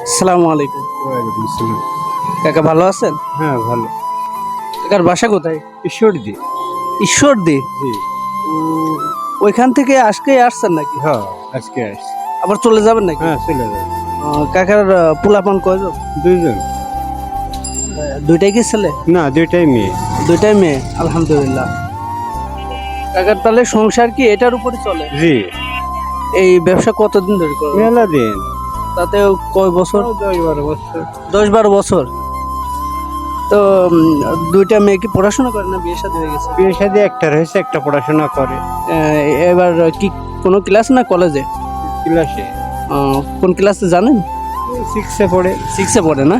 আসসালামু আলাইকুম। ওয়ালাইকুম আসসালাম। কাকা ভালো আছেন? হ্যাঁ, ভালো। কাকার বাসা কোথায়? ঈশ্বরদী। ঈশ্বরদী। জি। উম, ওইখান থেকে আজকে আসছেন নাকি? হ্যাঁ, আজকে আসছি। আবার চলে যাবেন নাকি? হ্যাঁ, চলে যাবে। কাকার পোলাপান কয়জন? ২ জন। দুইটাই কি ছেলে? না, ২ টাই মেয়ে। দুইটাই মেয়ে, আলহামদুলিল্লাহ। কাকার তাহলে সংসার কি এটার উপরে চলে? জি। এই ব্যবসা কতদিন ধরে করেন? মেলা দিন। তাতে কয় বছর? ১০-১২ বছর। 10-12 বছর। তো দুইটা মেয়ে কি পড়াশোনা করে না বিয়ে শাদী হয়ে গেছে? বিয়ে শাদী একটার হয়েছে, একটা পড়াশোনা করে এবার কি কোনো ক্লাস না কলেজে? ক্লাসে। কোন ক্লাসে জানেন? 6 এ পড়ে। 6-এ পড়ে না?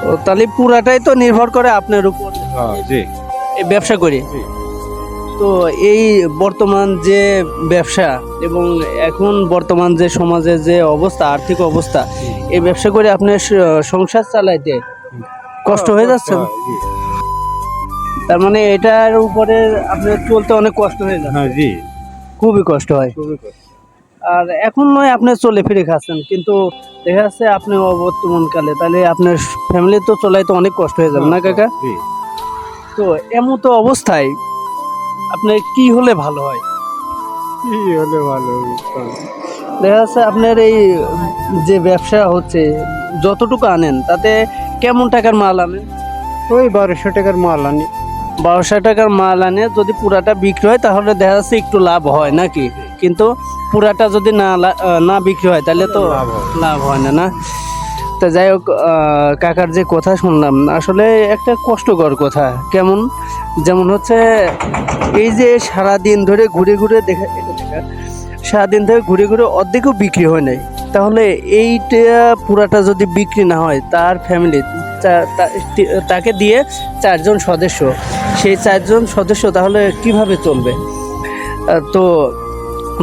তো তাহলে পুরাটাই তো নির্ভর করে আপনার উপর হ্যাঁ, জি। এই ব্যবসা করে। জি। তো এই বর্তমান যে ব্যবসা এবং এখন বর্তমান যে সমাজের যে অবস্থা, আর্থিক অবস্থা, এই ব্যবসা করে আপনার সংসার চালাইতে কষ্ট হয়ে যাচ্ছে? হ্যাঁ, জি। তার মানে এটার উপরে আপনার চলতে অনেক কষ্ট হয়ে যাচ্ছে। হ্যাঁ, জি। খুবই কষ্ট হয়। খুবই কষ্ট। আর এখন নয় আপনি চলে ফিরে খাচ্ছেন, কিন্তু দেখা যাচ্ছে আপনি অবর্তমান কালে তাহলে আপনার ফ্যামিলি তো চলাইতে অনেক কষ্ট হয়ে যাবে না কাকা? জি। তো এমন তো অবস্থায় আপনার কি হলে ভালো হয়? কি হলে ভালো হবে? দেখা যাচ্ছে আপনার এই যে ব্যবসা হচ্ছে, যতটুকু আনেন তাতে কেমন টাকার মাল আনেন? ওই ১২০০ টাকার মাল আনি। 1200 টাকার মাল আনে যদি পুরাটা বিক্রি হয় তাহলে দেখা যাচ্ছে একটু লাভ হয় নাকি? কিন্তু পুরাটা যদি না বিক্রি হয় তাহলে তো লাভ হয়। লাভ হয় না, না? তা যাই হোক, কাকার যে কথা শুনলাম আসলে একটা কষ্টকর কথা। কেমন? যেমন হচ্ছে এই যে সারাদিন ধরে ঘুরে ঘুরে সারাদিন ধরে ঘুরে ঘুরে অর্ধেকও বিক্রি হয় নাই, তাহলে এইটা পুরাটা যদি বিক্রি না হয় তার ফ্যামিলি তাকে দিয়ে 4 জন সদস্য, সেই 4 জন সদস্য তাহলে কিভাবে চলবে? তো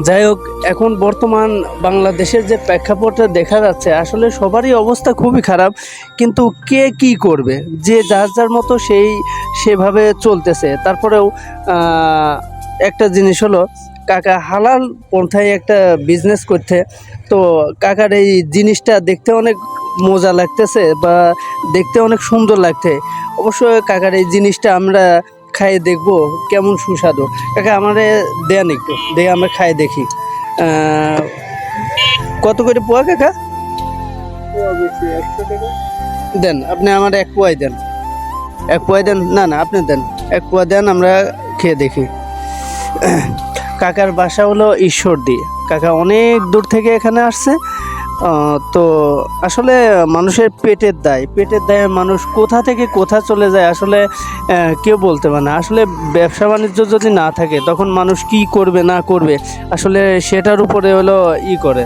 যাই হোক, এখন বর্তমান বাংলাদেশের যে প্রেক্ষাপটে দেখা যাচ্ছে আসলে সবারই অবস্থা খুবই খারাপ, কিন্তু কে কি করবে? যে যার যার মতো সেভাবে চলতেছে। তারপরেও একটা জিনিস হলো, কাকা হালাল পন্থায় একটা বিজনেস করতে, তো কাকার এই জিনিসটা দেখতে অনেক মজা লাগতেছে বা দেখতে অনেক সুন্দর লাগছে। অবশ্যই কাকার এই জিনিসটা আমরা খাইয়ে দেখবো কেমন সুস্বাদু। কাকা আমারে দেন একটু, দিয়ে আমরা খাইয়ে দেখি। কত করে পোয়া কাকা? ১০০ টাকা। দেন, আপনি আমার 1 পোয়াই দেন। 1 পোয়াই দেন। না না, আপনি দেন, 1 পোয়া দেন, আমরা খেয়ে দেখি। কাকার বাসা হলো ঈশ্বরদী। কাকা অনেক দূর থেকে এখানে আসছে। তো আসলে মানুষের পেটের দায়ে মানুষ কোথা থেকে কোথা চলে যায় আসলে কেউ বলতে পারে না। আসলে ব্যবসা বাণিজ্য যদি না থাকে তখন মানুষ কি করবে না করবে আসলে সেটার উপরে হলো করে।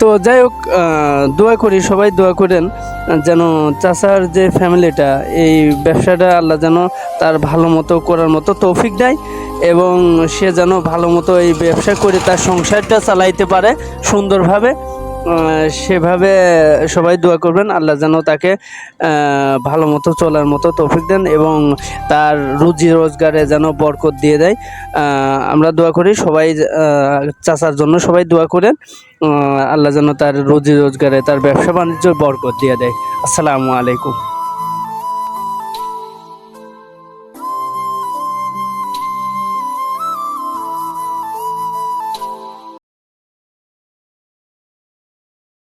তো যাই হোক, দোয়া করি, সবাই দোয়া করেন যেন চাচার যে ফ্যামিলিটা, এই ব্যবসাটা আল্লাহ যেন তার ভালো মতো করার মতো তৌফিক দেয় এবং সে যেন ভালো মতো এই ব্যবসা করে তার সংসারটা চালাইতে পারে সুন্দরভাবে। সেভাবে সবাই দোয়া করবেন, আল্লাহ যেন তাকে ভালো মতো চলার মতো তৌফিক দেন এবং তার রুজি রোজগারে যেন বরকত দিয়ে দেয়। আমরা দোয়া করি সবাই, চাচার জন্য সবাই দোয়া করেন, আল্লাহ যেন তার রুজি রোজগারে তার ব্যবসা বাণিজ্য বরকত দিয়ে দেয়। আসসালামু আলাইকুম।